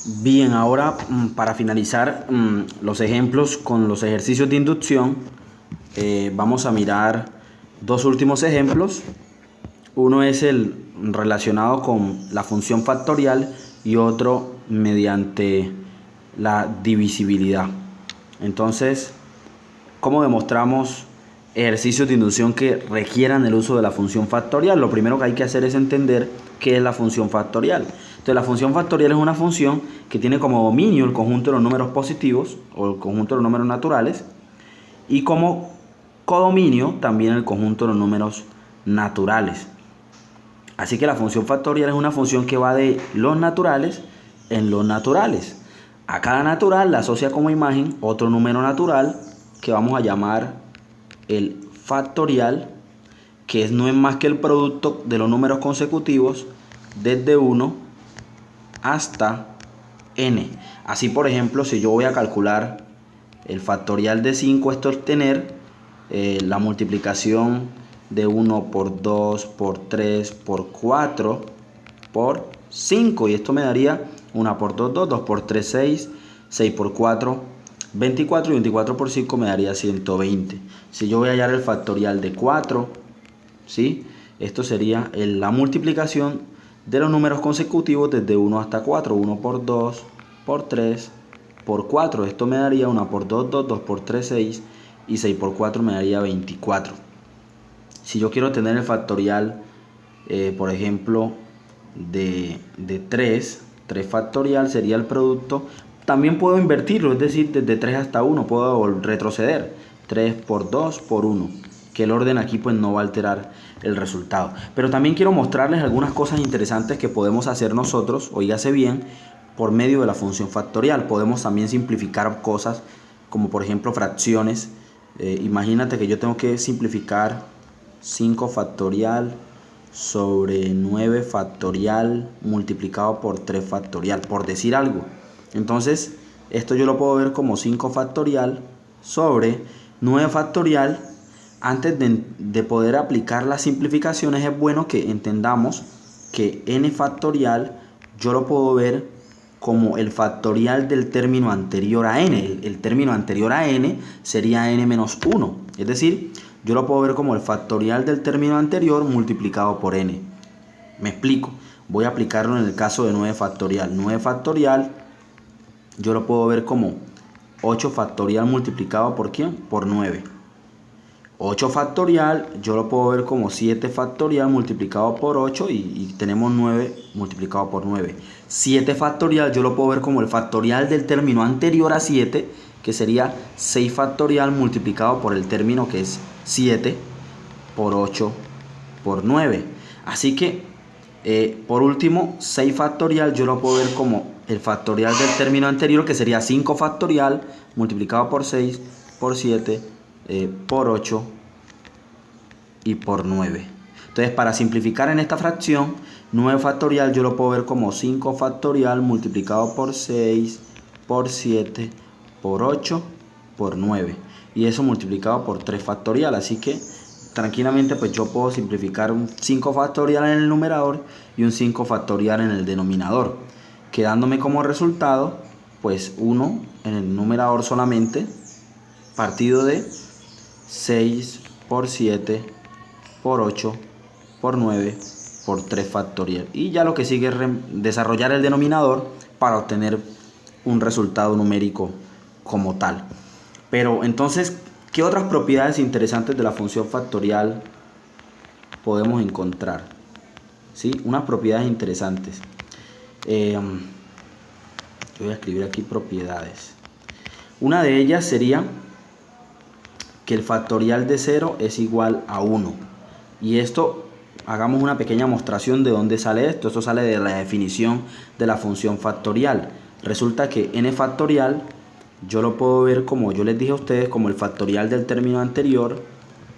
Bien, ahora para finalizar los ejemplos con los ejercicios de inducción, vamos a mirar dos últimos ejemplos. Uno es el relacionado con la función factorial y otro mediante la divisibilidad. Entonces, ¿cómo demostramos ejercicios de inducción que requieran el uso de la función factorial? Lo primero que hay que hacer es entender qué es la función factorial. Entonces, la función factorial es una función que tiene como dominio el conjunto de los números positivos o el conjunto de los números naturales y como codominio también el conjunto de los números naturales. Así que la función factorial es una función que va de los naturales en los naturales. A cada natural le asocia como imagen otro número natural que vamos a llamar el factorial, que no es más que el producto de los números consecutivos desde 1 hasta n. Así, por ejemplo, si yo voy a calcular el factorial de 5, esto es tener la multiplicación de 1 por 2, por 3, por 4, por 5. Y esto me daría 1 por 2, 2, 2 por 3, 6, 6 por 4, 24 y 24 por 5 me daría 120. Si yo voy a hallar el factorial de 4, ¿sí? Esto sería la multiplicación de los números consecutivos desde 1 hasta 4. 1 por 2, por 3, por 4. Esto me daría 1 por 2, 2, 2 por 3, 6 y 6 por 4 me daría 24. Si yo quiero tener el factorial, por ejemplo, de 3 factorial sería el producto. También puedo invertirlo, es decir, desde 3 hasta 1 puedo retroceder. 3 por 2 por 1. Que el orden aquí pues no va a alterar el resultado. Pero también quiero mostrarles algunas cosas interesantes que podemos hacer nosotros, oígase bien, por medio de la función factorial. Podemos también simplificar cosas como por ejemplo fracciones. Imagínate que yo tengo que simplificar 5 factorial sobre 9 factorial multiplicado por 3 factorial, por decir algo. Entonces, esto yo lo puedo ver como 5 factorial sobre 9 factorial. Antes de poder aplicar las simplificaciones es bueno que entendamos que n factorial yo lo puedo ver como el factorial del término anterior a n. El término anterior a n sería n menos 1. Es decir, yo lo puedo ver como el factorial del término anterior multiplicado por n. Me explico. Voy a aplicarlo en el caso de 9 factorial. 9 factorial yo lo puedo ver como 8 factorial multiplicado por ¿quién? Por 9. 8 factorial yo lo puedo ver como 7 factorial multiplicado por 8 y tenemos 9 multiplicado por 9. 7 factorial yo lo puedo ver como el factorial del término anterior a 7, que sería 6 factorial multiplicado por el término que es 7 por 8 por 9. Así que por último 6 factorial yo lo puedo ver como el factorial del término anterior, que sería 5 factorial multiplicado por 6 por 7 por 8 y por 9. Entonces, para simplificar en esta fracción, 9 factorial yo lo puedo ver como 5 factorial multiplicado por 6 por 7 por 8 por 9. Y eso multiplicado por 3 factorial. Así que tranquilamente pues yo puedo simplificar un 5 factorial en el numerador y un 5 factorial en el denominador, quedándome como resultado pues 1 en el numerador solamente, partido de 6 por 7 por 8 por 9 por 3 factorial. Y ya lo que sigue es desarrollar el denominador para obtener un resultado numérico como tal. Pero entonces, ¿qué otras propiedades interesantes de la función factorial podemos encontrar? ¿Sí? Unas propiedades interesantes. Yo voy a escribir aquí propiedades. Una de ellas sería que el factorial de 0 es igual a 1. Y esto, hagamos una pequeña mostración de dónde sale esto. Esto sale de la definición de la función factorial. Resulta que n factorial yo lo puedo ver, como yo les dije a ustedes, como el factorial del término anterior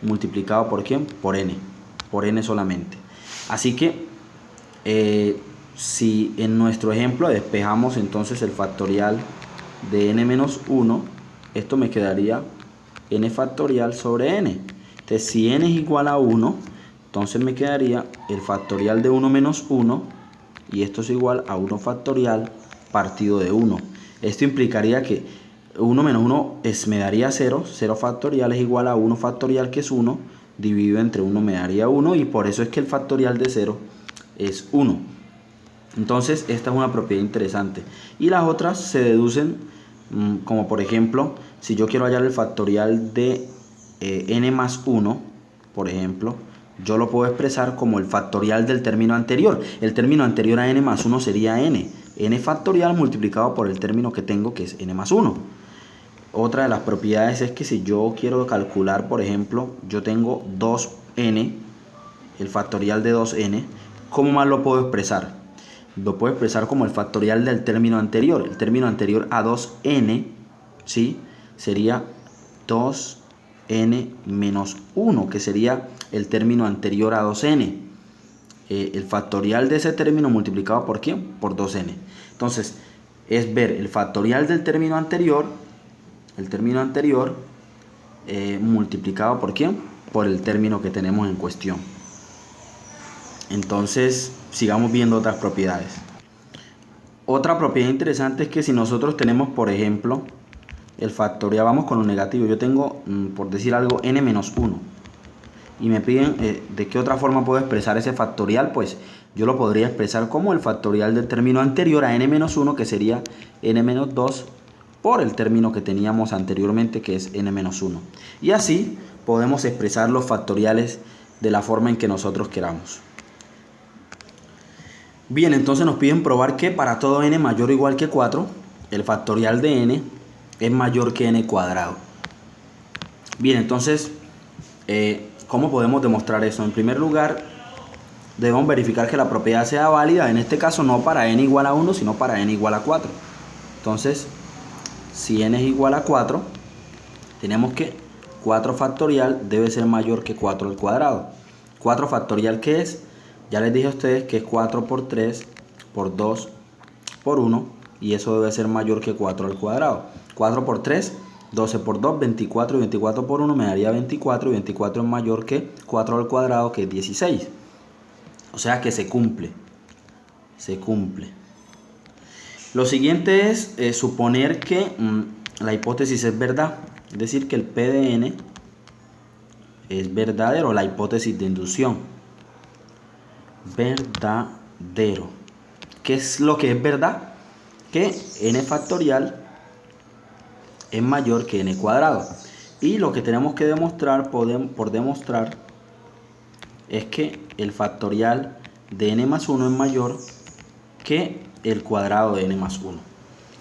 multiplicado por ¿quién? Por n solamente. Así que si en nuestro ejemplo despejamos entonces el factorial de n menos 1, esto me quedaría n factorial sobre n. Entonces, si n es igual a 1, entonces me quedaría el factorial de 1 menos 1, y esto es igual a 1 factorial partido de 1. Esto implicaría que 1 menos 1 me daría 0. 0 factorial es igual a 1 factorial, que es 1. Dividido entre 1 me daría 1. Y por eso es que el factorial de 0 es 1. Entonces esta es una propiedad interesante. Y las otras se deducen, como por ejemplo, si yo quiero hallar el factorial de n más 1, por ejemplo, yo lo puedo expresar como el factorial del término anterior. El término anterior a n más 1 sería n. N factorial multiplicado por el término que tengo, que es n más 1. Otra de las propiedades es que si yo quiero calcular, por ejemplo, yo tengo 2n, el factorial de 2n, ¿cómo más lo puedo expresar? Lo puedo expresar como el factorial del término anterior. El término anterior a 2n, ¿sí?, sería 2n menos 1, que sería el término anterior a 2n. El factorial de ese término multiplicado por ¿quién? Por 2n. Entonces, es ver el factorial del término anterior, multiplicado por ¿quién? Por el término que tenemos en cuestión. Entonces, sigamos viendo otras propiedades. Otra propiedad interesante es que si nosotros tenemos, por ejemplo, el factorial, vamos con lo negativo. Yo tengo, por decir algo, n menos 1. Y me piden de qué otra forma puedo expresar ese factorial. Pues yo lo podría expresar como el factorial del término anterior a n menos 1, que sería n menos 2, por el término que teníamos anteriormente, que es n menos 1. Y así podemos expresar los factoriales de la forma en que nosotros queramos. Bien, entonces nos piden probar que para todo n mayor o igual que 4, el factorial de n es mayor que n cuadrado. Bien, entonces, ¿cómo podemos demostrar eso? En primer lugar, debemos verificar que la propiedad sea válida, en este caso no para n igual a 1, sino para n igual a 4. Entonces, si n es igual a 4, tenemos que 4 factorial debe ser mayor que 4 al cuadrado. 4 factorial, ¿qué es? Ya les dije a ustedes que es 4 por 3 por 2 por 1, y eso debe ser mayor que 4 al cuadrado. 4 por 3, 12 por 2, 24, y 24 por 1 me daría 24, y 24 es mayor que 4 al cuadrado, que es 16. O sea que se cumple. Se cumple. Lo siguiente es suponer que la hipótesis es verdad. Es decir, que el P de n es verdadero, la hipótesis de inducción. Verdadero. ¿Qué es lo que es verdad? Que n factorial es mayor que n cuadrado. Y lo que tenemos que demostrar, por demostrar, es que el factorial de n más 1 es mayor que el cuadrado de n más 1.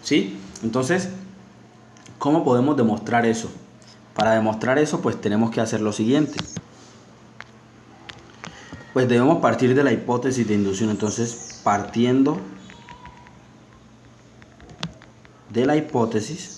¿Sí? Entonces, ¿cómo podemos demostrar eso? Para demostrar eso, pues tenemos que hacer lo siguiente. Pues debemos partir de la hipótesis de inducción. Entonces, partiendo de la hipótesis,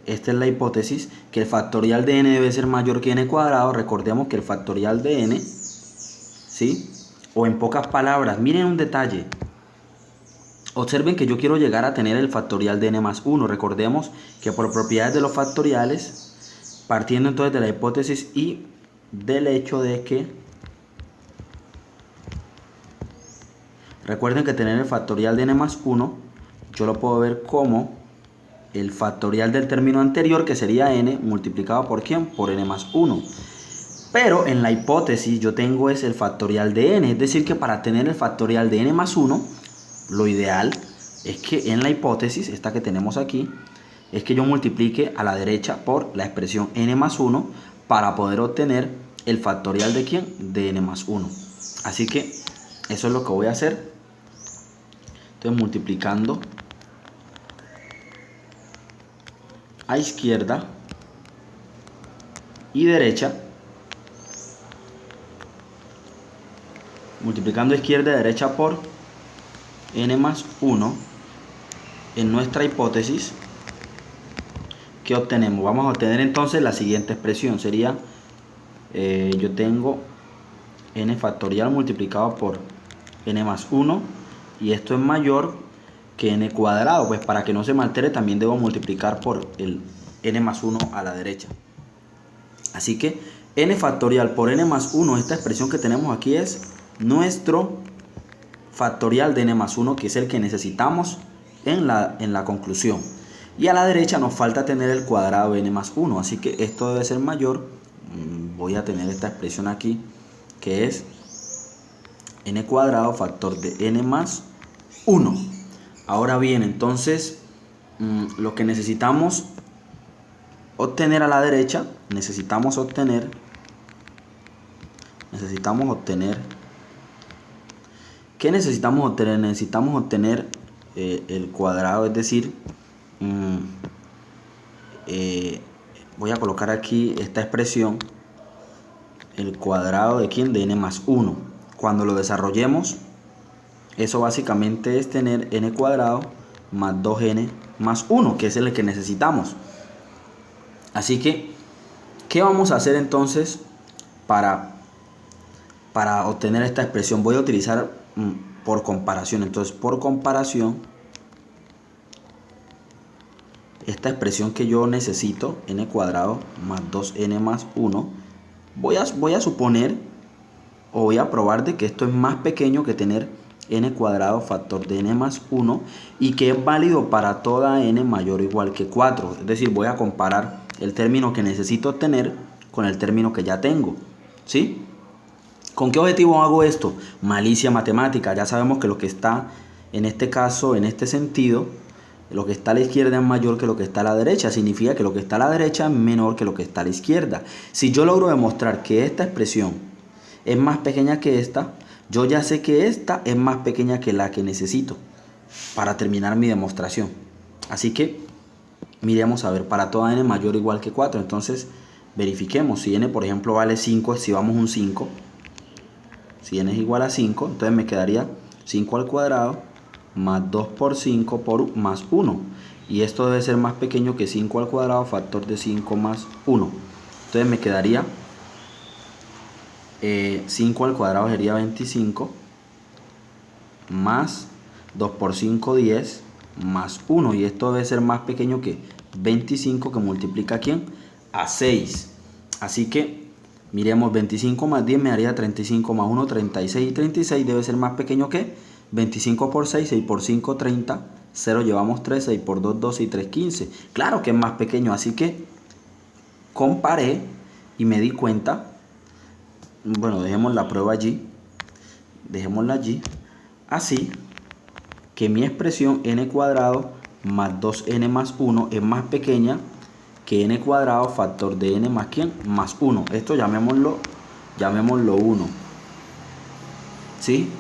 esta es la hipótesis, que el factorial de n debe ser mayor que n cuadrado. Recordemos que el factorial de n, ¿sí?, o en pocas palabras, miren un detalle. Observen que yo quiero llegar a tener el factorial de n más 1. Recordemos que por propiedades de los factoriales, partiendo entonces de la hipótesis y del hecho de que, recuerden que tener el factorial de n más 1, yo lo puedo ver como el factorial del término anterior, que sería n, multiplicado por ¿quién? Por n más 1. Pero en la hipótesis yo tengo es el factorial de n, es decir que para tener el factorial de n más 1, lo ideal es que en la hipótesis, esta que tenemos aquí, es que yo multiplique a la derecha por la expresión n más 1 para poder obtener el factorial de ¿quién? De n más 1. Así que eso es lo que voy a hacer. Entonces, multiplicando a izquierda y derecha, multiplicando izquierda y derecha por n más 1, en nuestra hipótesis, ¿qué obtenemos? Vamos a obtener entonces la siguiente expresión. Sería, yo tengo n factorial multiplicado por n más 1, y esto es mayor que n cuadrado. Pues para que no se me altere, también debo multiplicar por el n más 1 a la derecha. Así que n factorial por n más 1, esta expresión que tenemos aquí, es nuestro factorial de n más 1, que es el que necesitamos en la conclusión. Y a la derecha nos falta tener el cuadrado de n más 1, así que esto debe ser mayor. Voy a tener esta expresión aquí, que es n cuadrado factor de n más 1. Ahora bien, entonces, lo que necesitamos obtener a la derecha, necesitamos obtener ¿qué necesitamos obtener? Necesitamos obtener el cuadrado, es decir, voy a colocar aquí esta expresión, el cuadrado de ¿quién? De n más 1. Cuando lo desarrollemos, eso básicamente es tener n cuadrado más 2n más 1, que es el que necesitamos. Así que, ¿qué vamos a hacer entonces para obtener esta expresión? Voy a utilizar por comparación. Entonces, por comparación, esta expresión que yo necesito, n cuadrado más 2n más 1, voy a suponer o voy a probar de que esto es más pequeño que tener n cuadrado factor de n más 1 y que es válido para toda n mayor o igual que 4. Es decir, voy a comparar el término que necesito obtener con el término que ya tengo, ¿sí? ¿Con qué objetivo hago esto? Malicia matemática. Ya sabemos que lo que está en este caso, en este sentido, lo que está a la izquierda es mayor que lo que está a la derecha. Significa que lo que está a la derecha es menor que lo que está a la izquierda. Si yo logro demostrar que esta expresión es más pequeña que esta, yo ya sé que esta es más pequeña que la que necesito para terminar mi demostración. Así que miremos a ver, para toda n mayor o igual que 4, entonces verifiquemos. Si n, por ejemplo, vale 5, si vamos un 5, si n es igual a 5, entonces me quedaría 5 al cuadrado más 2 por 5 por más 1. Y esto debe ser más pequeño que 5 al cuadrado factor de 5 más 1. Entonces me quedaría 5 al cuadrado sería 25 más 2 por 5, 10 más 1. Y esto debe ser más pequeño que 25, que multiplica ¿a quién? A 6. Así que miremos, 25 más 10 me daría 35 más 1, 36. Y 36 debe ser más pequeño que 25 por 6, 6 por 5, 30. 0 llevamos 3, 6 por 2, 12 y 3, 15. Claro que es más pequeño, así que comparé y me di cuenta. Bueno, dejemos la prueba allí. Dejémosla allí. Así que mi expresión n cuadrado más 2n más 1 es más pequeña que n cuadrado factor de n más ¿quién? Más 1. Esto llamémoslo 1. ¿Sí?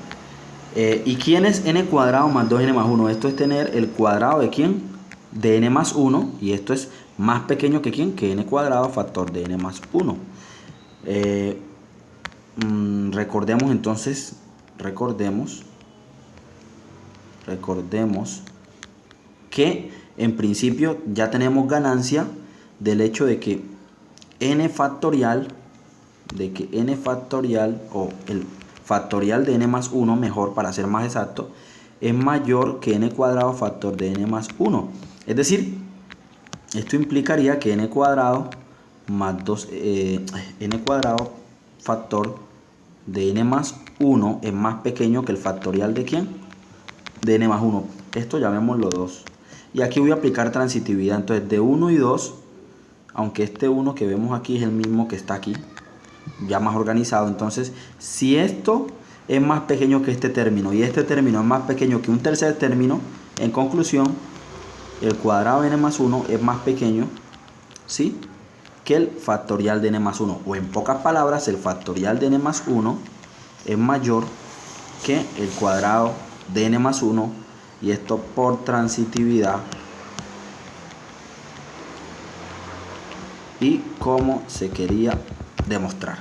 ¿Y quién es n cuadrado más 2n más 1? Esto es tener el cuadrado de ¿quién? De n más 1. Y esto es más pequeño que ¿quién? Que n cuadrado factor de n más 1. Recordemos entonces, recordemos que en principio ya tenemos ganancia del hecho de que n factorial, o el factorial de n más 1, mejor para ser más exacto, es mayor que n cuadrado factor de n más 1. Es decir, esto implicaría que n cuadrado más 2, n cuadrado factor de n más 1 es más pequeño que el factorial de ¿quién? De n más 1. Esto llamémoslo 2. Y aquí voy a aplicar transitividad. Entonces de 1 y 2, aunque este 1 que vemos aquí es el mismo que está aquí, ya más organizado. Entonces, si esto es más pequeño que este término y este término es más pequeño que un tercer término, en conclusión, el cuadrado de n más 1 es más pequeño, ¿sí?, que el factorial de n más 1. O en pocas palabras, el factorial de n más 1 es mayor que el cuadrado de n más 1, y esto por transitividad y como se quería demostrar.